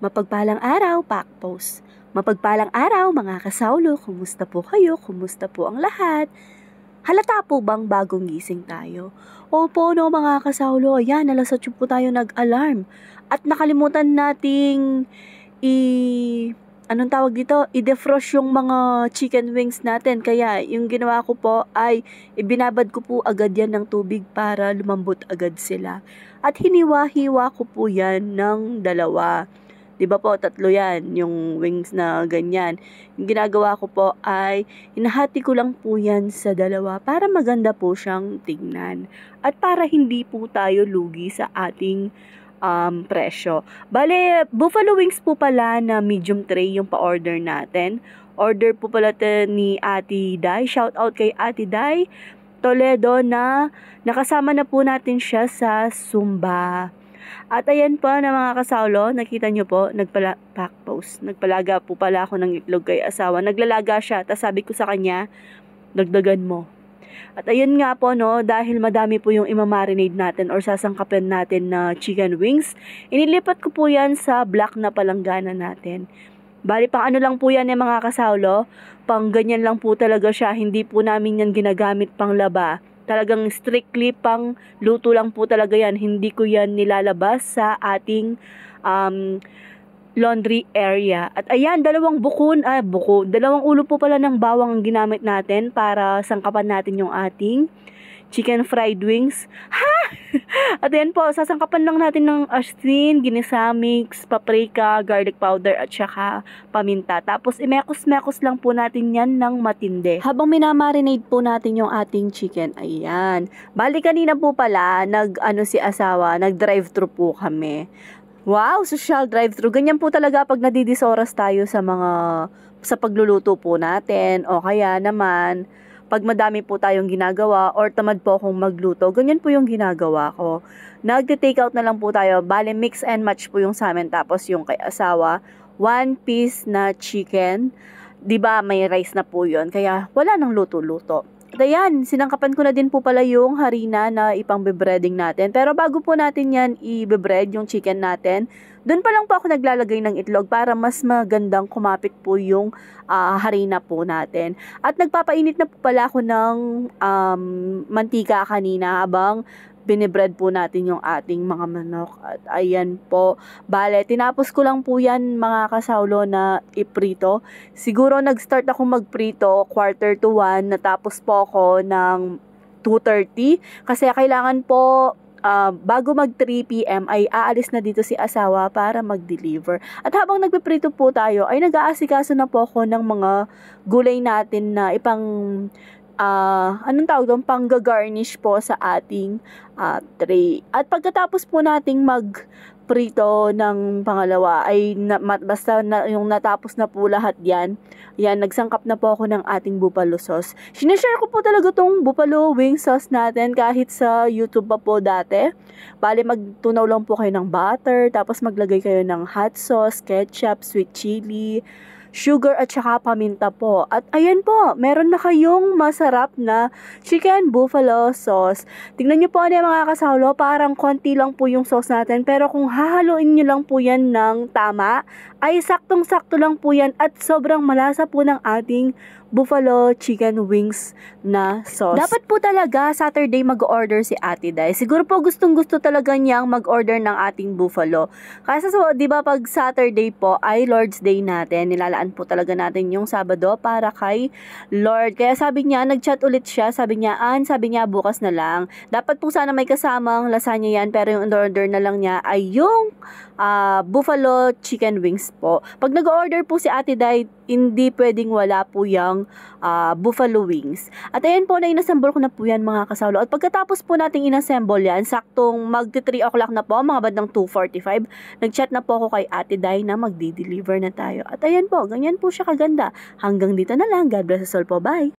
Mapagpalang araw, Pakpost. Mapagpalang araw, mga kasawlo. Kumusta po kayo? Kumusta po ang lahat? Halata po bang bagong gising tayo? Opo no mga kasawlo, ayan, alas 8 po tayo nag-alarm. At nakalimutan nating anong tawag dito? I-defrost yung mga chicken wings natin. Kaya yung ginawa ko po ay ibinabad ko po agad yan ng tubig para lumambot agad sila. At hiniwa-hiwa ko po yan ng dalawa. Diba po, tatlo yan, yung wings na ganyan. Yung ginagawa ko po ay, hinahati ko lang po yan sa dalawa para maganda po siyang tignan. At para hindi po tayo lugi sa ating presyo. Bale, buffalo wings po pala na medium tray yung pa-order natin. Order po pala ni Ate Day. Shout out kay Ate Day Toledo na nakasama na po natin siya sa Zumba. At ayan po na mga kasawlo, nakita nyo po, Pakpost. Nagpalaga po pala ako ng itlog kay asawa. Naglalaga siya, tapos sabi ko sa kanya, dagdagan mo. At ayun nga po no, dahil madami po yung imamarinade natin or sasangkapin natin na chicken wings, inilipat ko po yan sa black na palanggana natin. Bali pang ano lang po yan mga kasawlo, pang ganyan lang po talaga siya, hindi po namin yan ginagamit pang laba. Talagang strictly pang luto lang po talaga yan. Hindi ko yan nilalabas sa ating laundry area. At ayan, dalawang dalawang ulo po pala ng bawang ang ginamit natin para sangkapan natin yung ating chicken fried wings. Ha! At ayan po, sasangkapan lang natin ng asin, ginisa mix, paprika, garlic powder at saka paminta. Tapos imekos-mekos lang po natin yan ng matindi. Habang minamarinate po natin yung ating chicken, ayan. Bali kanina po pala, si asawa, nag-drive-thru po kami. Wow, social drive-thru. Ganyan po talaga pag nadidisoras tayo sa pagluluto po natin o kaya naman pag madami po tayong ginagawa or tamad po akong magluto, ganyan po yung ginagawa ko. Nagte-take out na lang po tayo. Bale, mix and match po yung sa amin. Tapos yung kay asawa, 1 piece na chicken. Diba, may rice na po yun. Kaya wala nang luto-luto. At ayan, sinangkapan ko na din po pala yung harina na ipang bebreading natin. Pero bago po natin yan i-bebread yung chicken natin, doon pa lang po ako naglalagay ng itlog para mas magandang kumapit po yung harina po natin. At nagpapainit na po pala ako ng mantika kanina habang binibread po natin yung ating mga manok. At ayan po. Bale, tinapos ko lang po yan mga kasawlo na iprito. Siguro nag-start ako magprito 1:45. Natapos po ako ng 2:30. Kasi kailangan po bago mag 3 PM ay aalis na dito si asawa para mag-deliver. At habang nagpiprito po tayo ay nag-aasikaso na po ako ng mga gulay natin na pang-garnish po sa ating tray. At pagkatapos po nating magprito ng pangalawa ay yung natapos na po lahat yan, nagsangkap na po ako ng ating buffalo sauce. Sinashare ko po talaga tong buffalo wing sauce natin kahit sa YouTube pa po dati. Bale, magtunaw lang po kayo ng butter, tapos maglagay kayo ng hot sauce, ketchup, sweet chili, sugar at saka paminta po. At ayan po, meron na kayong masarap na chicken buffalo sauce. Tingnan nyo po mga kasawlo, parang konti lang po yung sauce natin. Pero kung hahaluin nyo lang po yan ng tama, ay saktong-sakto lang po yan at sobrang malasa po ng ating buffalo chicken wings na sauce. Dapat po talaga Saturday mag-order si Ate Day. Siguro po gustong-gusto talaga niyang mag-order ng ating buffalo. Kasi di ba pag Saturday po ay Lord's Day natin, nilalaan po talaga natin yung Sabado para kay Lord. Kaya sabi niya, nag-chat ulit siya, sabi niya bukas na lang. Dapat po sana may kasamang lasagna yan, pero yung order na lang niya ay yung buffalo chicken wings po. Pag nag-order po si Ate Day, hindi pwedeng wala po yung buffalo wings. At ayan po, na inassemble ko na po yan mga kasawlo. At pagkatapos po nating inassemble yan, saktong magti 3 o'clock na po, mga bandang 2:45, nag-chat na po ako kay Ate Day na magdi-deliver na tayo. At ayan po, ganyan po siya kaganda. Hanggang dito na lang. God bless us all po. Bye!